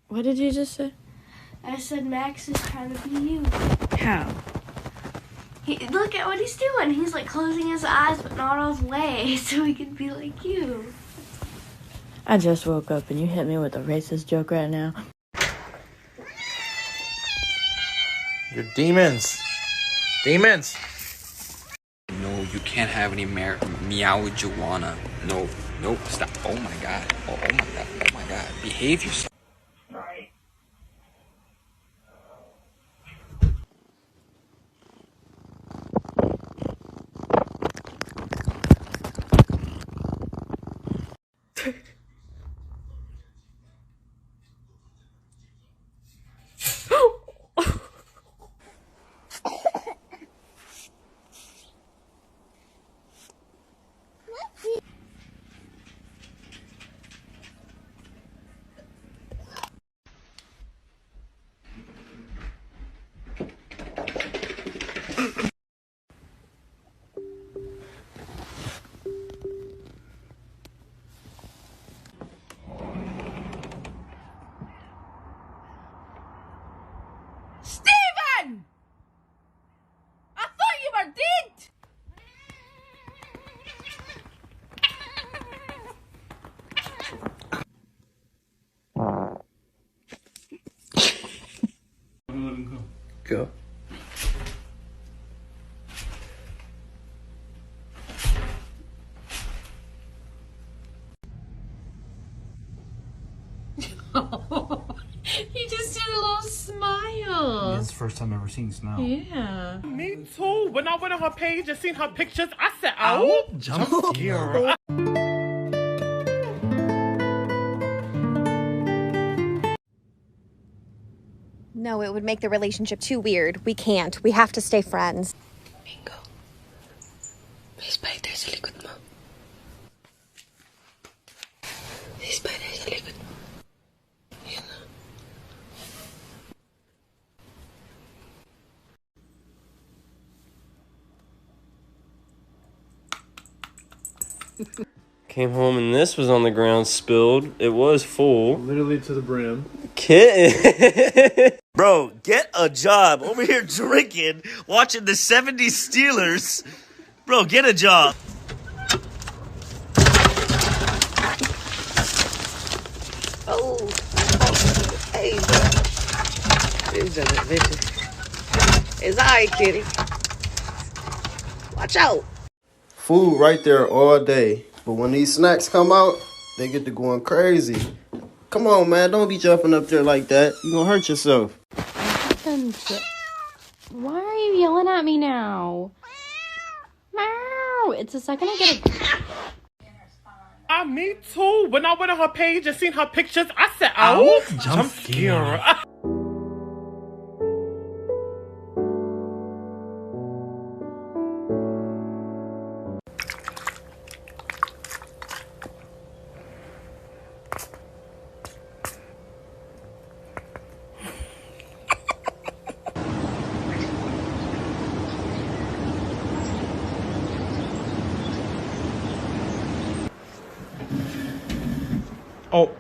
What did you just say? I said Max is trying to be you. How? Look at what he's doing. He's like closing his eyes but not all the way so he can be like you. I just woke up and you hit me with a racist joke right now. You're demons. Demons. No, you can't have any meow-juana. No, nope, stop. Oh my god. Oh my god. Oh my god. Behave yourself. Sorry. Steven! I thought you were dead! Go. He just did a little smile. It's the first time I've ever seen Snow. Yeah. Me too. When I went on her page and seen her pictures, I said, "Ow, Jump scare." No, it would make the relationship too weird. We can't. We have to stay friends. Bingo. May spider sa likod mo. May spider sa likod mo. Ayan na. Came home and this was on the ground spilled. It was full. Literally to the brim. Kitten. Bro, get a job. Over here drinking, watching the 70s Steelers. Bro, get a job. Oh. Hey. It's an adventure. It's alright, kitty. Watch out. Food right there all day. But when these snacks come out, they get to going crazy. Come on, man. Don't be jumping up there like that. You're going to hurt yourself. Why are you yelling at me now? Meow. It's the second I get a... Me too. When I went on her page and seen her pictures, I said, "Ow, jump scare." Oh.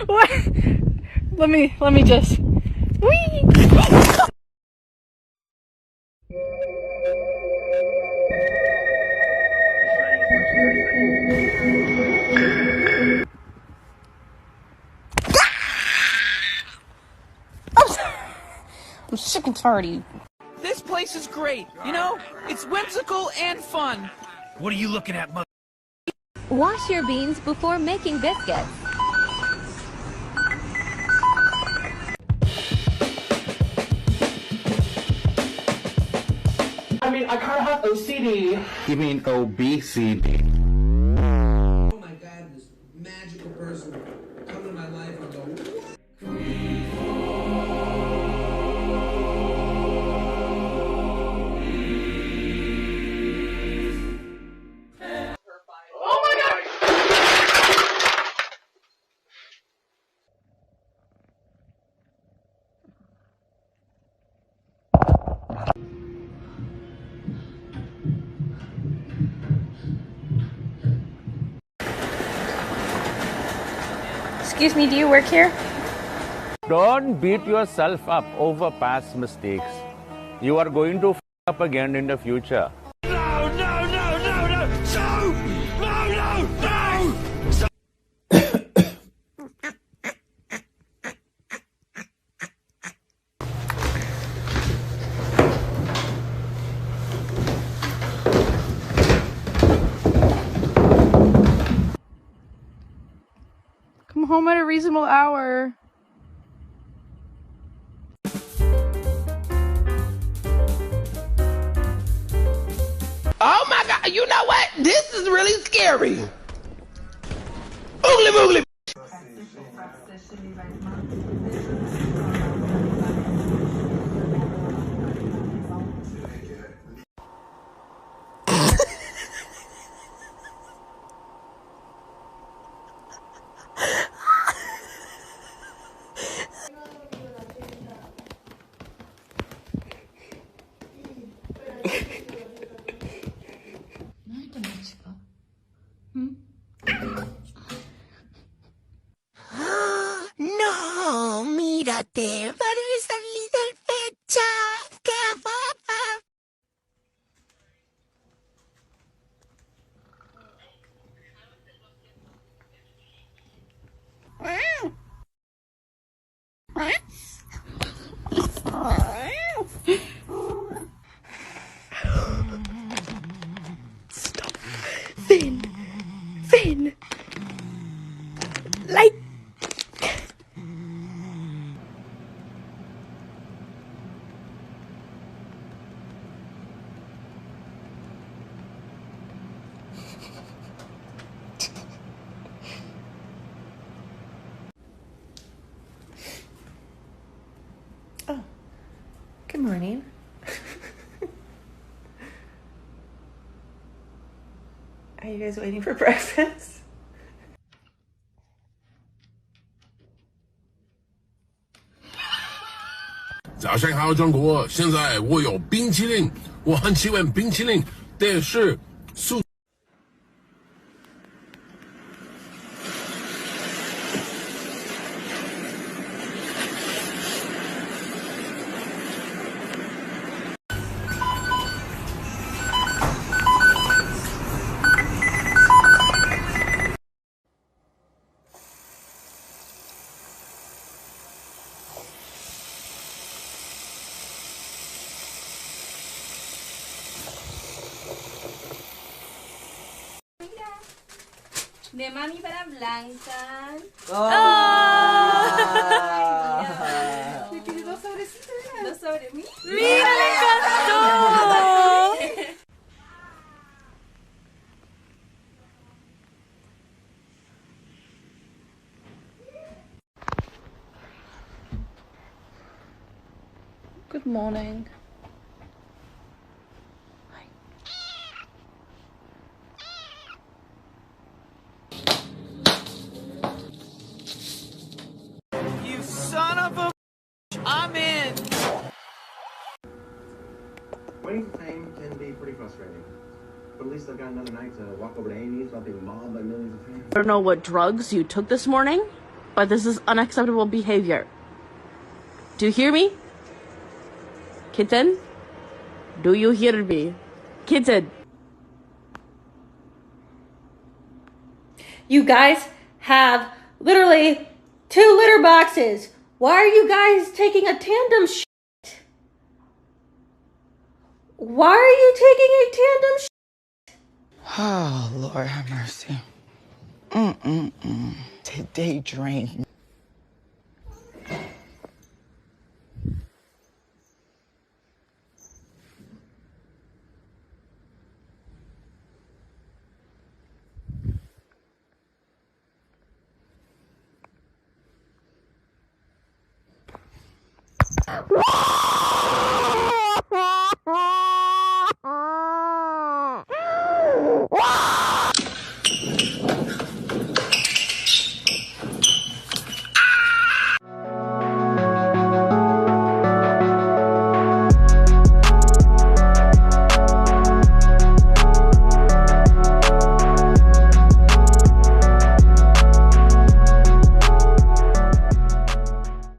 What? Let me just... Whee! I'm sick and tired of you. This place is great. You know, it's whimsical and fun. What are you looking at, mother? Wash your beans before making biscuits. I mean, I kind of have OCD. You mean obesity? Oh my God, this magical person come in my life and go. Excuse me, do you work here? Don't beat yourself up over past mistakes. You are going to f up again in the future. No, no, no, no, no! So! No, no, no! So Come home at a reasonable hour. Oh my god, you know what? This is really scary. Oogly boogly. No, mírate, parece little fecha. ¡Qué guapa! Stop. Finn. Finn. Light. Oh, good morning. Are you guys waiting for breakfast? 早上好，中国！现在我有冰淇淋，我很喜欢冰淇淋，但是素。De mami para Blanca. Le pido 2 sobrecitos. 2 sobre mí. ¡Mira, le encantó! Good morning. You son of a I'm in. Waiting for fame can be pretty frustrating. But at least I've got another night to walk over to Amy's without being mobbed by millions of fans. I don't know what drugs you took this morning, but this is unacceptable behavior. Do you hear me? Kitten? Do you hear me? Kitten. You guys have literally 2 litter boxes. Why are you guys taking a tandem shit? Why are you taking a tandem shit? Oh, Lord have mercy. Today drained me.